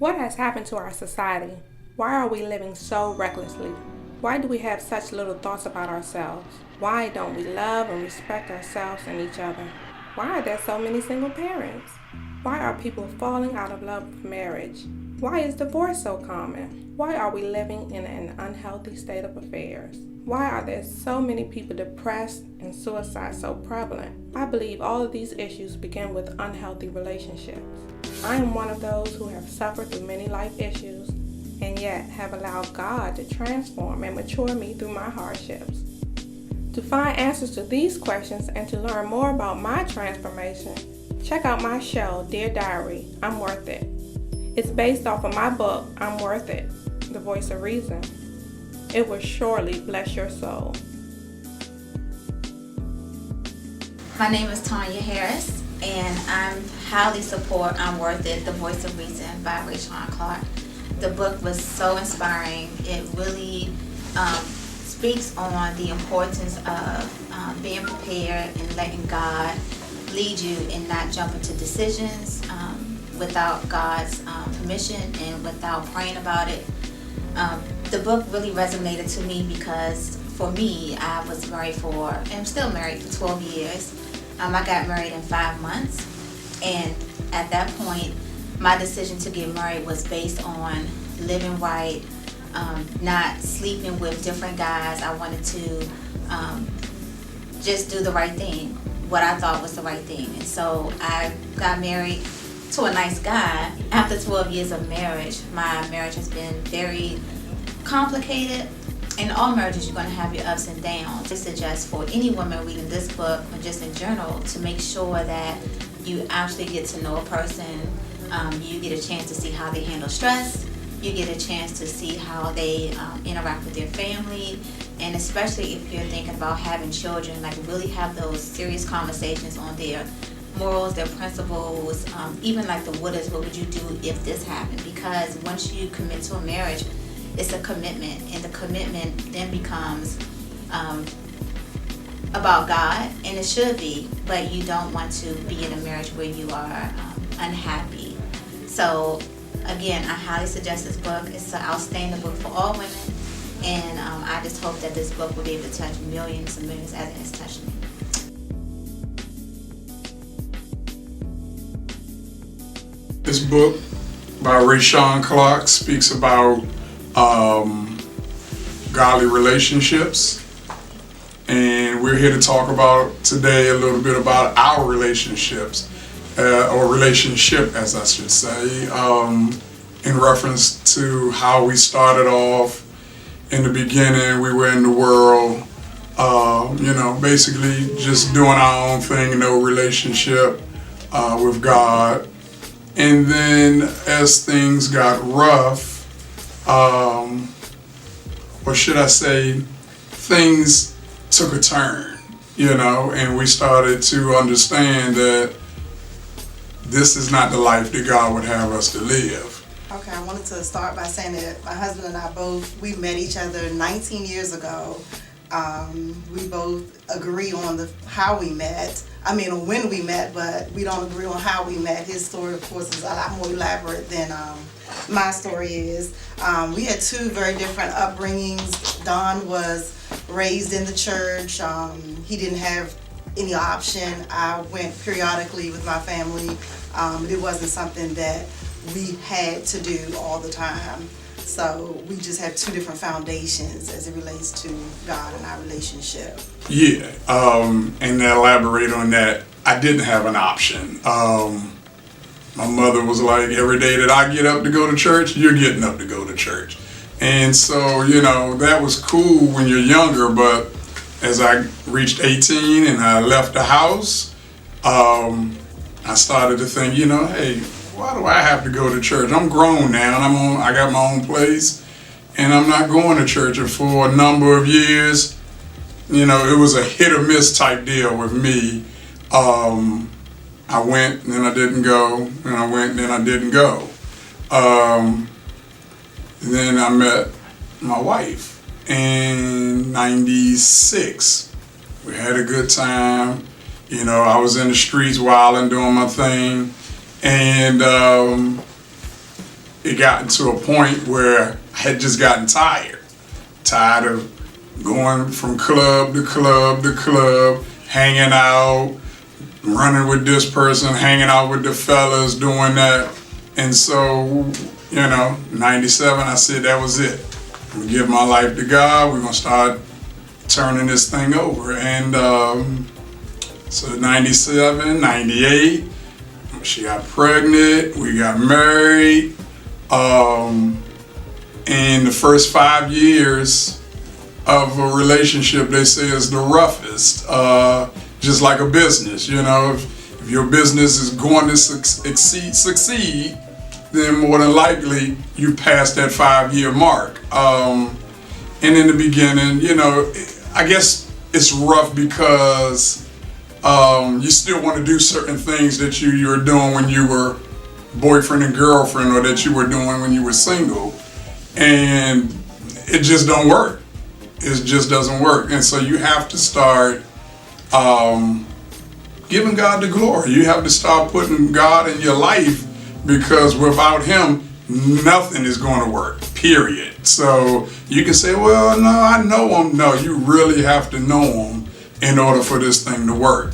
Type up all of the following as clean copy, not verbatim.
What has happened to our society? Why are we living so recklessly? Why do we have such little thoughts about ourselves? Why don't we love and respect ourselves and each other? Why are there so many single parents? Why are people falling out of love with marriage? Why is divorce so common? Why are we living in an unhealthy state of affairs? Why are there so many people depressed and suicide so prevalent? I believe all of these issues begin with unhealthy relationships. I am one of those who have suffered through many life issues and yet have allowed God to transform and mature me through my hardships. To find answers to these questions and to learn more about my transformation, check out my show, Dear Diary, I'm Worth It. It's based off of my book, I'm Worth It, The Voice of Reason. It will surely bless your soul. My name is Tanya Harris, and I'm highly support I'm Worth It, The Voice of Reason by RaySean Clark. The book was so inspiring. It really speaks on the importance of being prepared and letting God lead you and not jumping to decisions without God's permission and without praying about it. The book really resonated to me because for me, I was married and I'm still married for 12 years. I got married in 5 months, and at that point, my decision to get married was based on living right, not sleeping with different guys. I wanted to just do the right thing, what I thought was the right thing. And so I got married to a nice guy. After 12 years of marriage, my marriage has been very complicated. In all marriages, you're going to have your ups and downs. I suggest for any woman reading this book, or just in general, to make sure that you actually get to know a person. You get a chance to see how they handle stress. You get a chance to see how they interact with their family. And especially if you're thinking about having children, like really have those serious conversations on their morals, their principles, even like the what would you do if this happened? Because once you commit to a marriage, it's a commitment, and the commitment then becomes about God, and it should be, but you don't want to be in a marriage where you are unhappy. So again, I highly suggest this book. It's an outstanding book for all women, and I just hope that this book will be able to touch millions and millions as it has touched me. This book by RaySean Clark speaks about godly relationships, and we're here to talk about today a little bit about our relationships, or relationship as I should say, in reference to how we started off. In the beginning, we were in the world, basically just doing our own thing, no relationship with God. And then as things got rough, or should I say, things took a turn, and we started to understand that this is not the life that God would have us to live. Okay, I wanted to start by saying that my husband and I we met each other 19 years ago. We both agree on how we met. When we met, but we don't agree on how we met. His story, of course, is a lot more elaborate than my story is. We had two very different upbringings. Don was raised in the church. He didn't have any option. I went periodically with my family. It wasn't something that we had to do all the time. So we just have two different foundations as it relates to God and our relationship. Yeah, and to elaborate on that, I didn't have an option. My mother was like, every day that I get up to go to church, you're getting up to go to church. And so, that was cool when you're younger, but as I reached 18 and I left the house, I started to think, hey, why do I have to go to church? I'm grown now, and I got my own place, and I'm not going to church. And for a number of years, it was a hit or miss type deal with me. I went, and then I didn't go, and I went, and then I didn't go. Then I met my wife in '96. We had a good time. I was in the streets wilding, doing my thing. And it got to a point where I had just gotten tired of going from club to club to club, hanging out, running with this person, hanging out with the fellas, doing that. And so, 97, I said that was it. I'm gonna give my life to God. We're gonna start turning this thing over. And so 97, 98, she got pregnant, we got married. And the first 5 years of a relationship, they say, is the roughest. Just like a business, if your business is going to succeed, then more than likely you pass that 5-year mark. And in the beginning, I guess it's rough because you still want to do certain things that you were doing when you were boyfriend and girlfriend, or that you were doing when you were single, and it just don't work. It just doesn't work. And so you have to start giving God the glory. You have to start putting God in your life, because without him, nothing is going to work, period. So you can say, well, no, I know him. No, you really have to know him in order for this thing to work.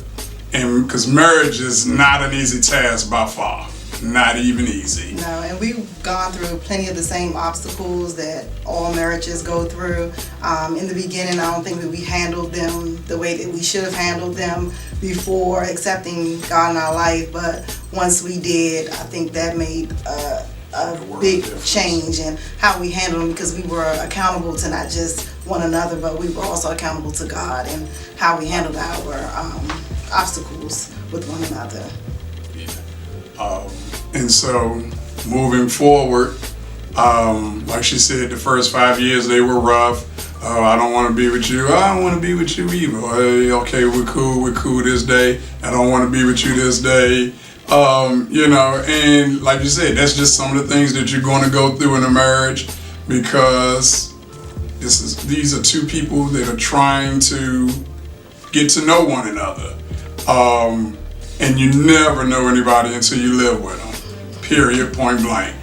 And because marriage is not an easy task by far. Not even easy. No, and we've gone through plenty of the same obstacles that all marriages go through. In the beginning, I don't think that we handled them the way that we should have handled them before accepting God in our life. But once we did, I think that made a big change in how we handled them, because we were accountable to not just one another, but we were also accountable to God and how we handled our obstacles with one another. And so, moving forward, like she said, the first 5 years they were rough. I don't want to be with you. I don't want to be with you either. Hey, okay, we're cool this day. I don't want to be with you this day. And like you said, that's just some of the things that you're going to go through in a marriage, because these are two people that are trying to get to know one another. And you never know anybody until you live with them, period, point blank.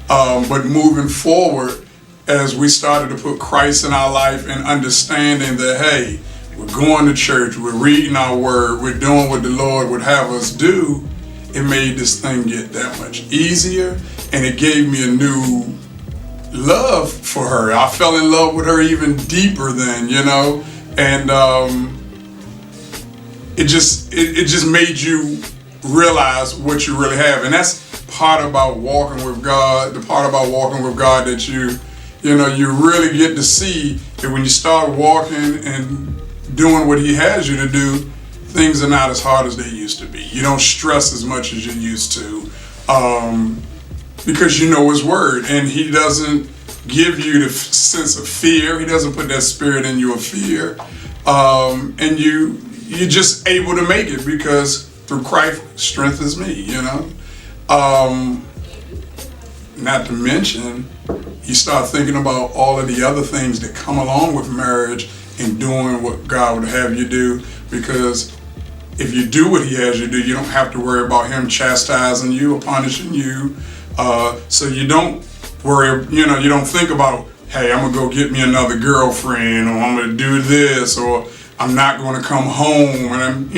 But moving forward, as we started to put Christ in our life and understanding that, hey, we're going to church, we're reading our word, we're doing what the Lord would have us do, it made this thing get that much easier, and it gave me a new love for her. I fell in love with her even deeper then, and it just made you realize what you really have. And that's part about walking with God, the part about walking with God that you really get to see that when you start walking and doing what he has you to do, things are not as hard as they used to be. You don't stress as much as you used to, because you know his word, and he doesn't give you the sense of fear. He doesn't put that spirit in you of fear, and you're just able to make it, because through Christ strengthens me, Not to mention, you start thinking about all of the other things that come along with marriage and doing what God would have you do, because if you do what he has you do, you don't have to worry about him chastising you or punishing you. So you don't worry, you don't think about, hey, I'm gonna go get me another girlfriend, or I'm gonna do this, or I'm not going to come home, and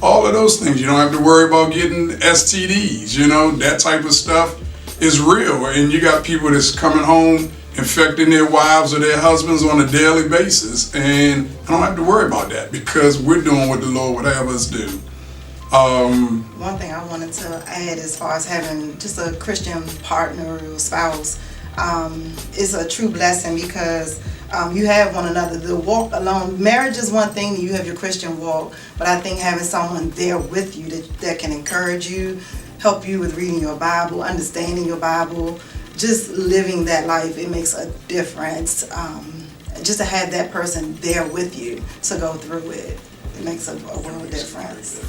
all of those things. You don't have to worry about getting STDs, that type of stuff is real. And you got people that's coming home infecting their wives or their husbands on a daily basis, and I don't have to worry about that, because we're doing what the Lord would have us do. One thing I wanted to add, as far as having just a Christian partner or spouse, is a true blessing, because you have one another. The walk alone, marriage is one thing, you have your Christian walk, but I think having someone there with you that can encourage you, help you with reading your Bible, understanding your Bible, just living that life, it makes a difference. Just to have that person there with you to go through it, it makes a world of difference.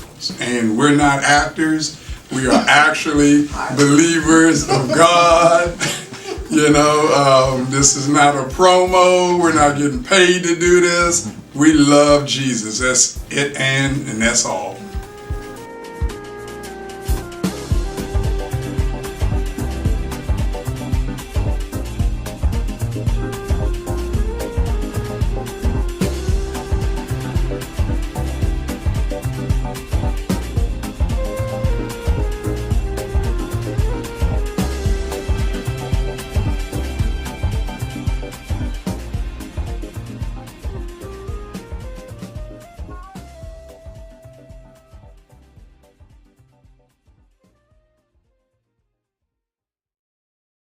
And we're not actors, we are actually believers of God. This is not a promo. We're not getting paid to do this. We love Jesus. That's it, and that's all.